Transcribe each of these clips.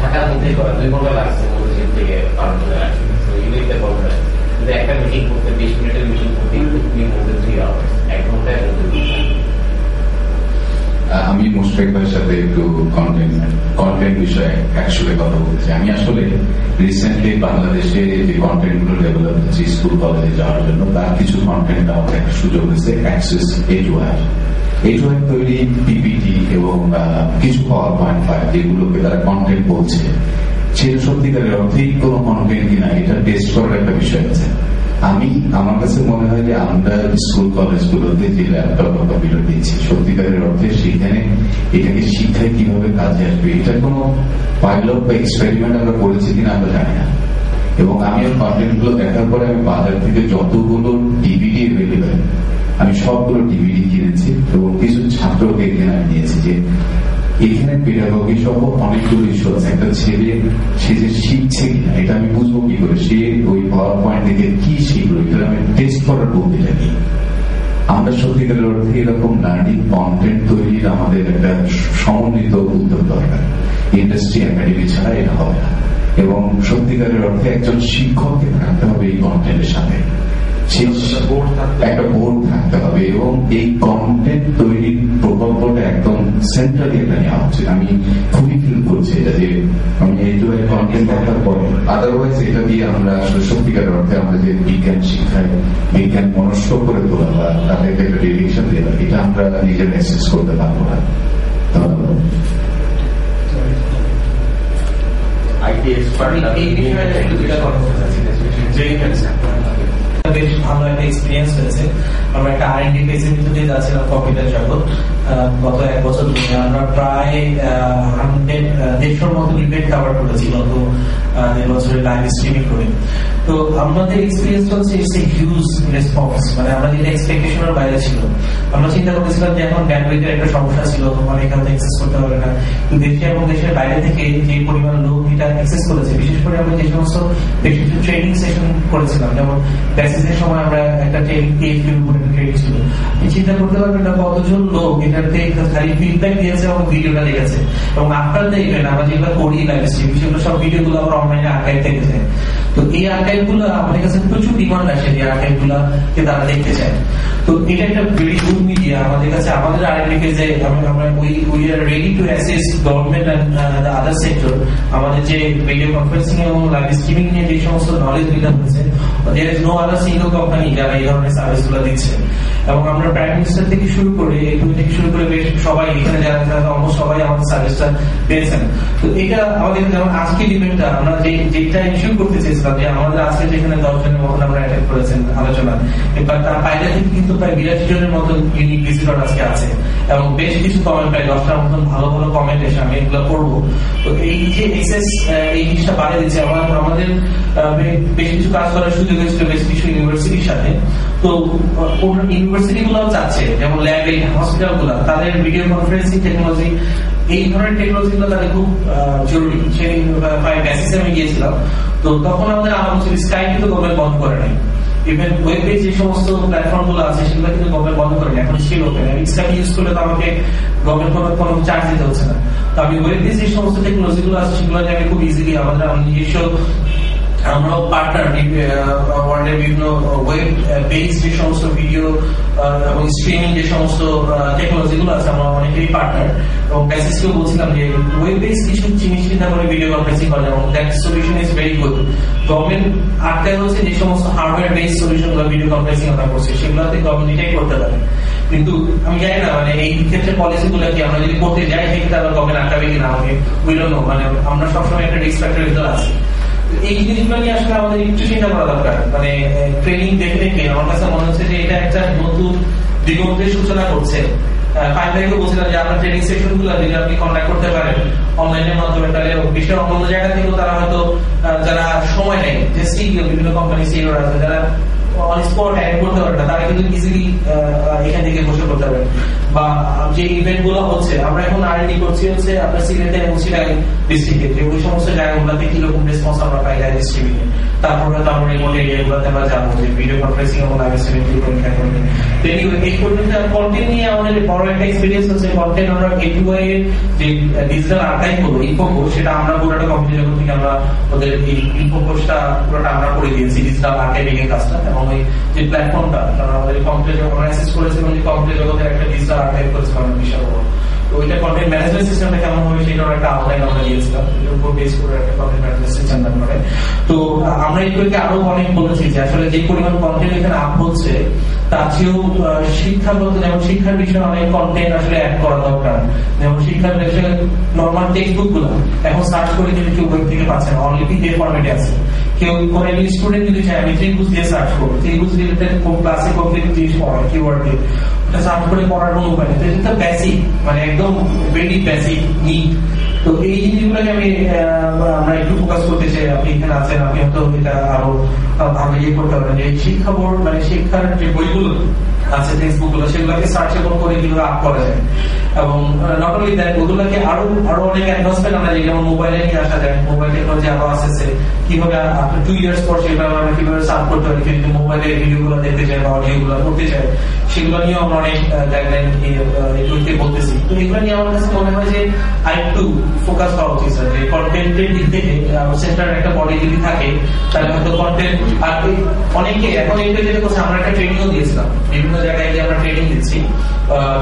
ঢাকার মধ্যেই করা 2 ঘন্টা লাগছে মধ্যে থেকে পার করে আসছে, ইউনিটে করতে কিন্তু একটা মিটিং করতে 20 মিনিটের মিটিং করতে মধ্যে 3 আওয়ার্স, 1 ঘন্টায় মধ্যে 2 ঘন্টা। আমি মুশফিক ভাইয়ের সাথে একটু কন্টেন্ট বিষয়ে একসাথে কথা বলছি। আমি আসলে রিসেন্টলি বাংলাদেশে যে কন্টেন্ট গুলো ডেভেলপ হচ্ছে স্কুল কলেজে যাওয়ার জন্য, তার কিছু কন্টেন্ট আমাদের একটা সুযোগ হয়েছে অ্যাক্সেস A2I তৈরি পিপিটি এবং কিছু পাওয়ার পয়েন্ট ফাইল যেগুলোকে তারা কন্টেন্ট বলছে, সেটা সত্যিকারের অর্থেই কোনো কন্টেন্ট কিনা এটা টেস্ট করার একটা বিষয় আছে। আমার কাছে মনে হয় যে আমরা স্কুল কলেজগুলোতে যে ল্যাপটপ বা কম্পিউটার দিচ্ছি, সত্যিকারের অর্থে সেখানে এটাকে শিক্ষায় কিভাবে কাজে আসবে, এটা কোনো পাইলট বা এক্সপেরিমেন্ট আমরা করেছি কিনা আমরা জানি না। এবং আমি ওই কন্টেন্ট গুলো দেখার পরে আমি বাজার থেকে যতগুলো ডিভিডি এভেলেবেল আমি সবগুলো ডিভিডি কিনেছি এবং কিছু ছাত্রকে এখানে আমি নিয়েছি যে এখানে পেডাগজি সহ অনেকগুলো ইস্যু আছে। একটা ছেলে সে যে শিখছে কিনা এটা আমি বুঝবো কি করে, সে ওই পাওয়ার পয়েন্ট থেকে কি শিখলো এটা আমি টেস্ট করার বলতে কি। আমরা সত্যিকারের অর্থে এরকম লার্নিং কন্টেন্ট তৈরির আমাদের একটা সমন্বিত উদ্যোগ দরকার। ইন্ডাস্ট্রি একাডেমি ছাড়া এটা হবে না এবং সত্যিকারের অর্থে একজন শিক্ষককে থাকতে হবে এই কন্টেন্টের সাথে, একটা বোর্ড থাকতে হবে এবং এই কন্টেন্ট তৈরির প্রকল্পটা একদম সেন্ট্রালি এটা নেওয়া উচিত। আমি খুবই ফিল করছি এটা যে আমি এই কন্টেন্ট দেখার পরে আদারওয়াইজ এটা দিয়ে আমরা আসলে সত্যিকারের অর্থে আমাদের বিজ্ঞান শিক্ষায় বিজ্ঞান মনস্ক করে তোলা বা তাদেরকে একটা ডিরেকশন দেওয়া, এটা আমরা নিজের অ্যাসেস করতে পারবো না। ধন্যবাদ। বেশ ভালো একটা এক্সপিরিয়েন্স হয়েছে। আমরা একটা R&D ফেজের ভিতরে যাচ্ছিলাম কম্পিউটার জগৎ। গত 1 বছর ধরে আমরা প্রায় 150 মতো ইভেন্ট কভার করেছি গত 1.5 বছরে লাইভ স্ট্রিমিং করে। তো আমাদের এক্সপিরিয়েন্স হচ্ছে ইটস এ হিউজ রেসপন্স, মানে আমরা যেটা এক্সপেকটেশনের বাইরে ছিল। আমরা চিন্তা করতেছিলাম যে এখন ব্যান্ডউইথের একটা সমস্যা ছিল, তোমার এখানে অ্যাক্সেস করতে পারবে না, কিন্তু দেশে এবং দেশের বাইরে থেকে যে পরিমাণ লোক এটা অ্যাক্সেস করেছে, বিশেষ করে আমরা যে সমস্ত বেশ কিছু ট্রেনিং সেশন করেছিলাম, যেমন বেসিসের সময় আমরা একটা ট্রেনিং PhD-র উপরে ট্রেনিং ছিল। চিন্তা করতে পারবেন না কতজন লোক এটাতে খালি ফিডব্যাক দিয়েছে এবং ভিডিওটা দেখেছে। এবং আফটার দ্য ইভেন্ট আমরা যেগুলো করি লাইভ স্ট্রিম, সেগুলো সব ভিডিওগুলো আমরা অনলাইনে আর্কাইভ থেকে যায়। তো এই আর্কাইভ গুলো আমাদের কাছে প্রচুর ডিমান্ড আসে যে আর্কাইভ গুলাকে তারা দেখতে চায়। তো এটা একটা ভেরি গুড মিডিয়া আমাদের কাছে। আমাদের R&D ফেজে আমরা we are ready to assess government and the other sector. আমাদের যে ভিডিও কনফারেন্সিং এবং লাইভ স্ট্রিমিং নিয়ে যে সমস্ত নলেজ বিল্ড হয়েছে, there is no other single company যারা এই ধরনের সার্ভিস গুলো দিচ্ছে। এবং আমরা প্রাইম মিনিস্টার থেকে শুরু করে বেশ সবাই এখানে যারা অলমোস্ট সবাই আমাদের সার্ভিসটা পেয়েছেন। তো এটা আমাদের যেমন আজকের ইভেন্টটা আমরা যেটা ইস্যু করতে চেয়েছিলাম যে আমাদের আজকে যেখানে 10 জনের মতন আমরা অ্যাটেন্ড করেছেন আলোচনা, এবার তার বাইরে থেকে কিন্তু প্রায় 82 জনের মতন ইউনিক ভিজিটর আজকে আছে এবং বেশ কিছু কমেন্ট, প্রায় 10টার মতন ভালো ভালো কমেন্ট এসে আমি এগুলো পড়বো। তো এই যে এক্সেস এই জিনিসটা বাড়িয়ে দিচ্ছে। আমাদের বেশ কিছু কাজ করার সুযোগ হয়েছিল বেশ কিছু ইউনিভার্সিটির সাথে। তো ইউনিভার্সিটি গুলো চাচ্ছে যেমন ল্যাব এই হসপিটাল গুলা তাদের ভিডিও কনফারেন্সিং টেকনোলজি, এই ধরনের টেকনোলজি গুলো তাদের খুব জরুরি। সেই বেসিসে আমি গিয়েছিলাম, তো তখন আমাদের আমার হচ্ছে স্কাইপ কিন্তু গভর্নমেন্ট বন্ধ করে নাই। ইভেন ওয়েবে যে সমস্ত প্ল্যাটফর্ম গুলো আছে সেগুলো কিন্তু গভর্নমেন্ট বন্ধ করে এখন স্টিল ওপেন। স্কাইপ ইউজ করলে তো আমাকে গভর্নমেন্ট কোনো চার্জ দিতে হচ্ছে না। তো আমি ওয়েবে যে সমস্ত টেকনোলজি গুলো আছে সেগুলো আমি খুব ইজিলি আমাদের নিজস্ব আমরাও পার্টনার ওয়ার্ল্ডের বিভিন্ন ওয়েব বেস যে সমস্ত ভিডিও এবং স্ট্রিমিং যে সমস্ত টেকনোলজি গুলো আছে আমরা অনেকেই পার্টনার। এবং বেসিসকেও বলছিলাম যে ওয়েব বেস কিছু জিনিস চিন্তা করে ভিডিও কনফারেন্সিং করা এবং that solution is very good. Government আটকায় হচ্ছে যে সমস্ত হার্ডওয়্যার বেস সলিউশন গুলো ভিডিও কনফারেন্সিং আমরা করছি সেগুলোতে গভর্নমেন্ট এটাই করতে পারে। কিন্তু আমি জানি না মানে এই ক্ষেত্রে পলিসি গুলো কি আমরা যদি করতে যাই সেক্ষেত্রে আবার গভর্নমেন্ট আটকাবে কিনা আমাকে উই ডোন্ট নো। মানে আমরা সবসময় একটা রিস্ক ফ্যাক্টরের ভিতরে আছি। এই জিনিসগুলো নিয়ে আসলে আমাদের একটু চিন্তা করা দরকার। মানে ট্রেনিং দেখে আমার কাছে মনে হচ্ছে যে এটা একটা নতুন দিগন্তের সূচনা করছে। ফাইনালি বলছিলাম যে আপনার ট্রেনিং সেশন গুলো যদি আপনি কন্ডাক্ট করতে পারেন অনলাইনের মাধ্যমে, তাহলে বিশ্বের অন্য জায়গা থেকেও তারা হয়তো যারা সময় নেই, যে সিইও বিভিন্ন কোম্পানি সিইও আছে যারা অন স্পট অ্যাড করতে পারে না, তারা কিন্তু ইজিলি এখান থেকে বসে করতে পারে। বা যে ইভেন্ট গুলো হচ্ছে, আমরা এখন R&D করছি হচ্ছে আপনার সিলেটে এবং চিটাগাং ডিস্ট্রিক্টে, যে ওই সমস্ত জায়গাগুলোতে কিরকম রেসপন্স আমরা পাই লাইভ স্ট্রিমিংয়ে। তারপরে তো আমরা রিমোট এরিয়াগুলোতে আমরা যাবো, যে ভিডিও কনফারেন্সিং এবং লাইভ স্ট্রিমিং কি পরীক্ষা করবে। তো এই পর্যন্ত কন্টেন্ট নিয়ে আমাদের বড় একটা এক্সপিরিয়েন্স হচ্ছে। কন্টেন্ট আমরা A2I এর যে ডিজিটাল আর্কাইভ হলো ইনফোকোর্স, সেটা আমরা পুরোটা কম্পিউটার জগৎ থেকে আমরা ওদের এই ইনফোকোর্সটা পুরোটা আমরা করে দিয়েছি, ডিজিটাল আর্কাইভিং এর কাজটা। এবং ওই যে প্ল্যাটফর্মটা আমাদের কম্পিউটার জগৎ অ্যাসেস করেছে এবং কম্পিউটার জগতের একটা ডিজিটাল আর্কাইভ করেছে আমাদের বিশাল বড়। তো ওইটা কন্টেন্ট ম্যানেজমেন্ট সিস্টেমটা কেমন হবে সেটার একটা আউটলাইন আমরা দিয়েছিলাম, এর উপর বেস করে একটা কন্টেন্ট ম্যানেজমেন্ট সিস্টেম করে। তো আমরা এগুলোকে আরো অনেক বলেছি যে আসলে যে পরিমাণ কন্টেন্ট এখানে আপ হচ্ছে তার চেয়েও শিক্ষাগত, যেমন শিক্ষার বিষয়ে অনেক কন্টেন্ট আসলে অ্যাড করা দরকার। যেমন শিক্ষার বিষয়ে নর্মাল টেক্সট বুক গুলো এখন সার্চ করে কিন্তু কেউ ওয়েব থেকে পাচ্ছে না, অনলি পিডিএফ ফরম্যাটে আছে। কেউ কোনো স্টুডেন্ট যদি চায় আমি ত্রিভুজ দিয়ে সার্চ করবো, ত্রিভুজ রিলেটেড ক্লাসে কমপ্লিট জিনিস পড়ে কিওয়ার্ড দিয়ে সার্চ করে পড়ার কোনো উপায় নেই। তো এটা বেসিক, মানে একদম ভেরি বেসিক নিড। তো এই জিনিসগুলোকে আমরা একটু ফোকাস করতে চাই। আপনি এখানে আছেন, আপনি হয়তো এটা আরো ভালো ইয়ে করতে পারবেন যে শিক্ষা বোর্ড মানে শিক্ষার যে বইগুলো আছে টেক্সট বুক গুলো সেগুলোকে সার্চেবল করে কিভাবে আপ করা যায়। এবং নট অনলি দ্যাট, ওগুলোকে আরো অনেক অ্যাডভান্সমেন্ট আমরা যেমন মোবাইলে নিয়ে আসা যায়, মোবাইল টেকনোলজি আরো আসছে, কিভাবে আপনি 2 ইয়ার্স পর সেটা আমরা কিভাবে সার্চ করতে পারি, যদি মোবাইলে ভিডিও গুলো দেখতে চাই বা অডিও গুলো করতে চাই, সেগুলো নিয়ে আমরা অনেক গাইডলাইন বলতেছি। তো এগুলো নিয়ে আমার কাছে মনে হয় যে আরেকটু ফোকাস করা উচিত, যে কন্টেন্টের দিক থেকে সেন্টার একটা বডি যদি থাকে তাহলে হয়তো কন্টেন্ট। আর অনেকে এখন এটা যেটা করছে, আমরা একটা ট্রেনিংও দিয়েছিলাম, বিভিন্ন জায়গায় যে আমরা ট্রেনিং দিচ্ছি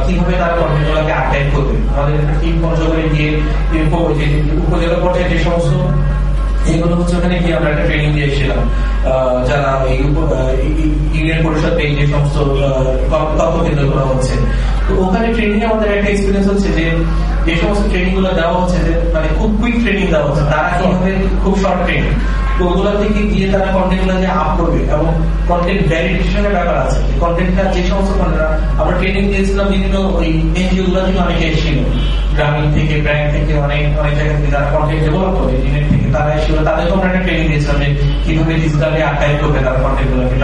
কিভাবে তারা কন্টেন্ট গুলোকে আর্কাইভ করবে। আমাদের একটা টিম পঞ্চগড়ে গিয়ে উপজেলা পর্যায়ে যে সমস্ত এগুলো হচ্ছে ওখানে গিয়ে আমরা একটা ট্রেনিং দিয়ে এসেছিলাম, যারা ইউনিয়ন পরিষদ এই যে সমস্ত তথ্য কেন্দ্র করা হচ্ছে। তো ওখানে ট্রেনিং আমাদের একটা এক্সপিরিয়েন্স হচ্ছে যে সমস্ত ট্রেনিং গুলো দেওয়া হচ্ছে, যে মানে খুব কুইক ট্রেনিং দেওয়া হচ্ছে, তারা কিভাবে খুব শর্ট ট্রেনিং। তো ওগুলো থেকে গিয়ে তারা কন্টেন্ট গুলো যে আপ করবে এবং কন্টেন্ট ভ্যালিডেশনের ব্যাপার আছে, কন্টেন্টটা যে সমস্ত আমরা ট্রেনিং দিয়েছিলাম বিভিন্ন ওই এনজিও গুলো থেকে অনেকে এসেছিল, গ্রামীণ থেকে, ব্র্যান্ড থেকে, অনেক জায়গা থেকে যারা কন্টেন্ট ডেভেলপ করে ইউনিট থেকে তারা এসেছিল। তাদেরকে আমরা একটা ট্রেনিং দিয়েছিলাম যে কিভাবে ডিজিটালি আর্কাইভ করবে তারা কন্টেন্ট গুলোকে।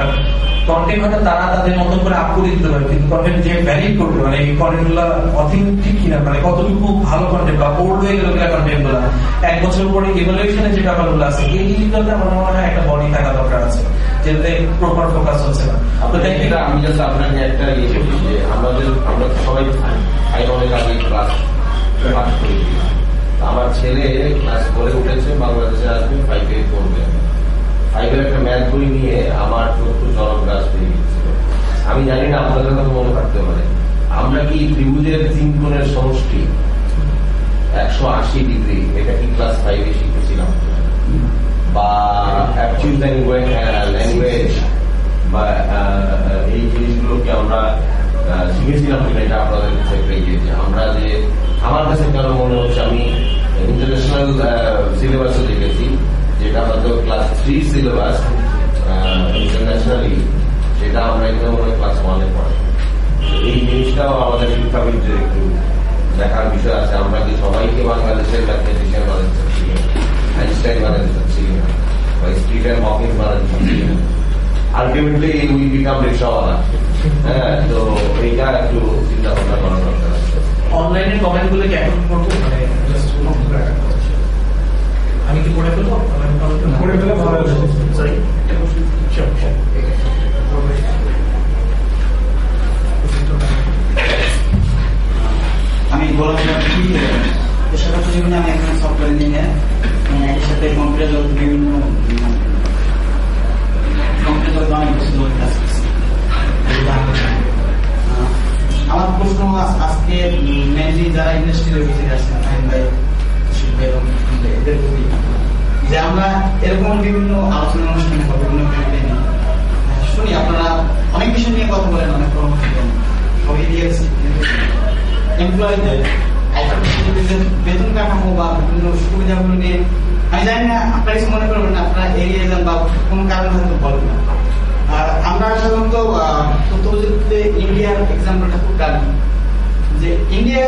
কন্টেন্ট হয়তো তারা তাদের মতো করে আপ করে দিতে পারে, কিন্তু কন্টেন্ট যে ভ্যালিড করবে, মানে এই কন্টেন্ট গুলো অথেন্টিক কিনা, মানে কতটুকু ভালো কন্টেন্ট বা ওল্ড হয়ে গেল কিনা কন্টেন্ট গুলো, 1 বছর পরে ইভ্যালুয়েশনের যে ব্যাপারগুলো আছে, এই জিনিসগুলোতে আমার মনে হয় একটা বডি থাকা দরকার আছে, যেটাতে প্রপার ফোকাস হচ্ছে না। আমি জাস্ট আপনাকে একটা ইয়ে বলি যে আমরা সবাই অনেক আগে ক্লাস পাস করি। আমার ছেলে ক্লাস 4 উঠেছে, বাংলাদেশে আসবে, 5 পড়বে। 5 একটা ম্যাথ বই নিয়ে আমার চক্ষু চরক গাছ পেয়ে গেছিল। আমি জানি না আপনাদের কথা মনে থাকতে পারে, আমরা কি ত্রিভুজের 3 কোণের সমষ্টি 180 ডিগ্রি, এটা কি ক্লাস 5 শিখেছিলাম? বা অ্যাপটিউড ল্যাঙ্গুয়েজ বা এই জিনিসগুলোকে আমরা শিখেছিলাম কিনা, এটা আপনাদের কাছে পেয়েছি। আমরা যে আমার কাছে কেন মনে হচ্ছে, আমি ইন্টারন্যাশনাল সিলেবাসও দেখেছি, যেটা হয়তো ক্লাস 3 সিলেবাস ইন্টারন্যাশনালি, সেটা আমরা এখানে মনে হয় ক্লাস 1 পড়াই। এই জিনিসটাও আমাদের শিক্ষাবিদদের একটু দেখার বিষয় আছে। আমরা কি সবাইকে বাংলাদেশের ম্যাথমেটিশিয়ান বানাতে চাচ্ছি, আইনস্টাইন বানাতে চাচ্ছি বা স্টিফেন হকিং বানাতে চাচ্ছি? আলটিমেটলি উই বিকাম রিক্সাওয়ালা। হ্যাঁ, তো এইটা একটু চিন্তা ভাবনা করা দরকার আছে। অনলাইনে কমেন্ট গুলো কি এখন করবো, মানে আমি কি পড়ে ফেলবো? পড়ে ফেলে ভালো হবে। সরি, আমি বলছিলাম কি পেশাগত জীবনে আমি এখানে সফটওয়্যার ইঞ্জিনিয়ার, এর সাথে কম্পিউটার জগৎ বিভিন্ন কম্পিউটার জগৎ অনেক কিছু কাজ করছি। আমার প্রশ্ন আজকে মেনলি যারা ইন্ডাস্ট্রিয়াল ভিজিট আসছেন এদের প্রতি, যে আমরা এরকম বিভিন্ন আলোচনা অনুষ্ঠানে বা বিভিন্ন শুনি আপনারা অনেক বিষয় নিয়ে কথা বলেন, অনেক পরামর্শ দেন, সবই দিয়েছি, এমপ্লয়ীদের বেতন কাঠামো বা বিভিন্ন সুবিধাগুলো নিয়ে আমি জানি না আপনারা কিছু মনে করবেন না, আপনারা এড়িয়ে যান বা কোন কারণে হয়তো বলবেন না। আর আমরা সাধারণত তথ্যপ্রযুক্তিতে ইন্ডিয়ার এক্সাম্পলটা খুব টানি, যে ইন্ডিয়ার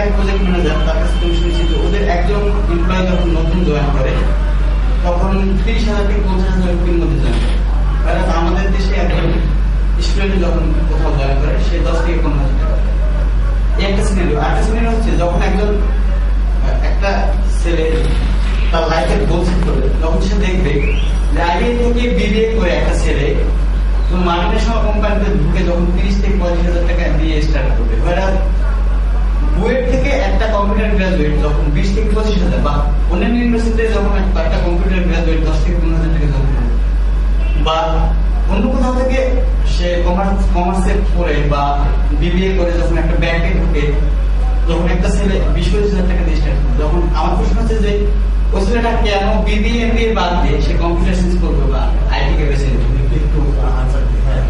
এক প্রজেক্ট ম্যানেজার, তার কাছে তুমি শুনেছি যে ওদের একজন এমপ্লয়ি যখন নতুন জয়েন করে তখন 30,000 থেকে 50,000 রুপির মধ্যে জয়েন করে। আমাদের দেশে একজন স্টুডেন্ট যখন কোথাও জয়েন করে সে 10 থেকে 15,000 টাকা। একটা সিনারিও। আরেকটা সিনারিও হচ্ছে যখন একটা ছেলে তার লাইফের গোল সেট করবে, তখন সে দেখবে যে আইবিএ থেকে বিবিএ করে একটা ছেলে তো মাল্টিনেশনাল কোম্পানিতে ঢুকে যখন 30 থেকে 35,000 টাকা দিয়ে স্টার্ট করবে, বুয়েট থেকে একটা কম্পিউটার গ্রাজুয়েট যখন 20 থেকে 25,000 বা অন্যান্য ইউনিভার্সিটিতে যখন একটা কম্পিউটার গ্রাজুয়েট 10 থেকে 15,000 টাকা জব করে, বা অন্য কোথাও থেকে সে কমার্সে পড়ে বা বিবিএ করে যখন একটা ব্যাংকে ঢুকে যখন একটা ছেলে 20,000 টাকা দিয়ে স্টার্ট করে, যখন আমার প্রশ্ন হচ্ছে যে ওই ছেলেটা কেন বিবিএ এমবিএ বাদ দিয়ে সে কম্পিউটার সায়েন্স করবে বা আইটি কে বেছে নেবে? একটু আনসার দিই। হ্যাঁ,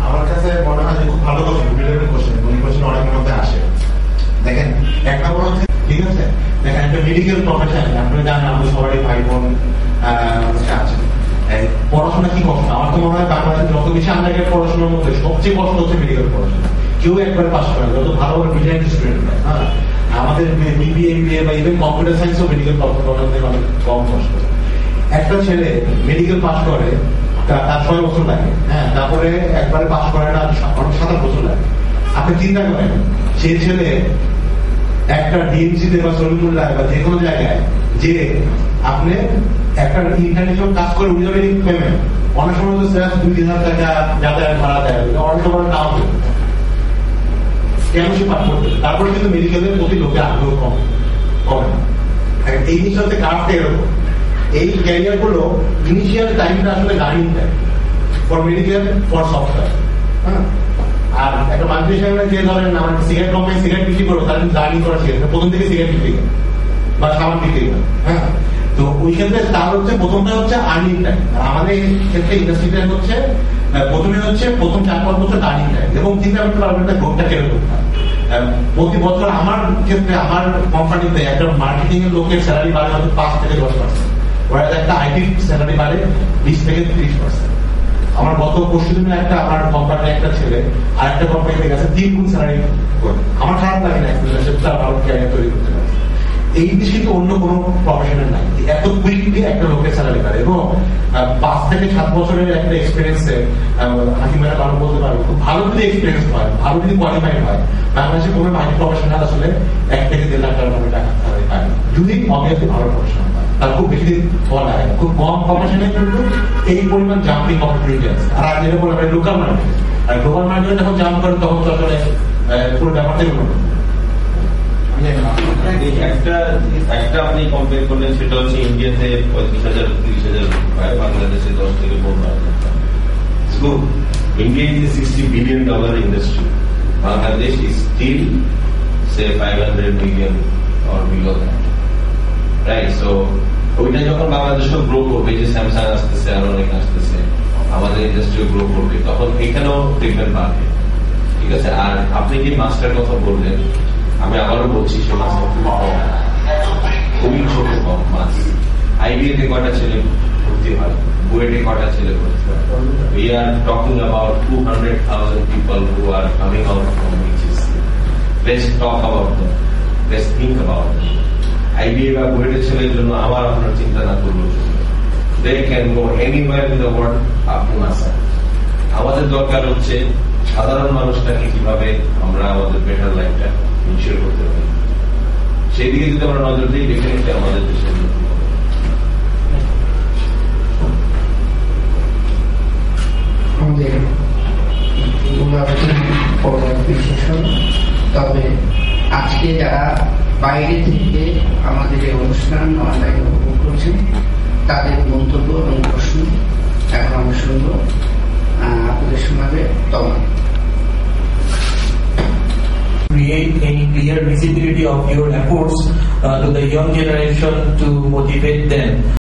আমার কাছে মনে হয় যে খুব ভালো কোশ্চেন, অনেকের মধ্যে আসে। দেখেন, এক নম্বর হচ্ছে, ঠিক আছে, দেখেন একটা মেডিকেল প্রফেশন, আপনারা জানেন আমাদের সবারই ভাই বোন আছে, পড়াশোনা কি কষ্ট। আমার তো মনে হয় বাংলাদেশের যত বেশি আন্ডারগ্রেড পড়াশোনার মধ্যে সবচেয়ে কষ্ট হচ্ছে মেডিকেল পড়াশোনা। কেউ একবার পাস করে যত ভালো ভালো ব্রিলিয়ান্ট স্টুডেন্ট, হ্যাঁ, আমাদের বিবিএ এমবিএ বা ইভেন কম্পিউটার সায়েন্সও মেডিকেল পড়াশোনা অনেক কম কষ্ট। একটা ছেলে মেডিকেল পাস করে তার 6 বছর লাগে, হ্যাঁ, তারপরে একবারে পাস করে না 7 বছর লাগে। আপনি চিন্তা করেন, সেই ছেলে একটা ডিএমসিতে বা সলিমুল্লাহ বা যে কোনো জায়গায় যে আপনি একটা ইন্টারন্যাশনাল কাজ করে উইদাউট পেমেন্ট, অনেক সময় তো 2,000 টাকা যাতায়াত ভাড়া দেয়, অনেক সময় নাও কেন সে পাঠ করতে। তারপরে কিন্তু মেডিকেলের প্রতি লোকে আগ্রহ কমে না। এই জিনিসটা হচ্ছে কাজটা এরকম। এই ক্যারিয়ার গুলো ইনিশিয়াল টাইমটা আসলে guarding time for medical, for software, হ্যাঁ। আর একটা মানুষের সঙ্গে যে ধরেন আমার সিগারেট কোম্পানি সিগারেট বিক্রি করবো, তার কিন্তু গার্ডিং করা শিখেছে, প্রথম থেকে সিগারেট বিক্রি করে বা সাবান বিক্রি করে, হ্যাঁ। তো ওই ক্ষেত্রে তার হচ্ছে প্রথমটা হচ্ছে আর্নিং টাইম। আর আমাদের ক্ষেত্রে ইন্ডাস্ট্রি টাইম হচ্ছে প্রথমে হচ্ছে প্রথম 4-5 বছর আর্নিং টাইম, এবং চিন্তা করতে পারবেন একটা গ্রোথটা কিরকম। প্রতি বছর আমার ক্ষেত্রে আমার কোম্পানিতে একটা মার্কেটিং এর লোকের স্যালারি বাড়ে হয়তো 5 থেকে 10%, ওরা একটা আইটির স্যালারি বাড়ে 20 থেকে 30%। আমার গত পরশু দিনে আমার কোম্পানির একটা ছেলে আর একটা কোম্পানিতে গেছে 3 গুণ স্যালারি করে। আমার খারাপ লাগে না, তার ভালো ক্যারিয়ার তৈরি করতে পারে। এই জিনিস কিন্তু অন্য কোনো প্রফেশনের নাই, এত কুইকলি একটা লোকের স্যালারি বাড়ে। এবং 5 থেকে 7 বছরের একটা এক্সপিরিয়েন্সে হাকিমেরা ভালো বলতে পারবে, খুব ভালো যদি এক্সপিরিয়েন্স হয়, ভালো যদি কোয়ালিফাইড হয়, বাংলাদেশে কোনো আইটি প্রফেশনাল আসলে 1 থেকে 1.5 লাখ টাকা স্যালারি পায়, যদি অবভিয়াসলি ভালো প্রফেশনাল হয়। তার খুব বেশি দিন হওয়া লাগে, খুব কম প্রফেশনে কিন্তু এই পরিমাণ জাম্পিং অপরচুনিটি আছে। আর আজ যেটা বললাম লোকাল মার্কেট, আর গ্লোবাল মার্কেটে যখন জাম্প করে তখন তো আসলে পুরো ব্যাপারটাই উন্নত। একটা আপনি কম্পেয়ার করলেন, সেটা হচ্ছে ইন্ডিয়াতে 35,000 30,000 বাংলাদেশে 10 থেকে 15,000। India is a $60 billion industry. Bangladesh is still say 500 million or below that, right? So ওইটা যখন বাংলাদেশও গ্রো করবে, যে স্যামসাং আসতেছে আর অনেক আসতেছে, আমাদের ইন্ডাস্ট্রিও গ্রো করবে, তখন এখানেও ট্রিটমেন্ট বাড়বে, ঠিক আছে। আর আপনি যে মাস্টার কথা বললেন, আমি আবারও বলছি, সে মাছটা খুবই ছোট কম মাছ। আইবিএতে কয়টা ছেলে ভর্তি হয়, বুয়েটে কয়টা ছেলে ভর্তি হয়। We are talking about 200,000 people who are coming out from HSC. Let's talk about them. Let's think about them. IBA বা বুয়েটের ছেলের জন্য আমার আপনার চিন্তা না করলেও they can go anywhere in the world up to NASA. আমাদের দরকার হচ্ছে সাধারণ মানুষটাকে কিভাবে আমরা আমাদের বেটার লাইফটা ইনশিওর করতে পারি, সেই দিকে যদি আমরা নজর দিই, ডেফিনেটলি আমাদের দেশের তবে আজকে যারা বাইরে থেকে আমাদের এই অনুষ্ঠান অনলাইনে উপভোগ করছেন, তাদের মন্তব্য এবং প্রশ্ন এখন আমরা শুনবো। আপনাদের শোনাবে তমা। Create any clear visibility of your efforts to the young generation to motivate them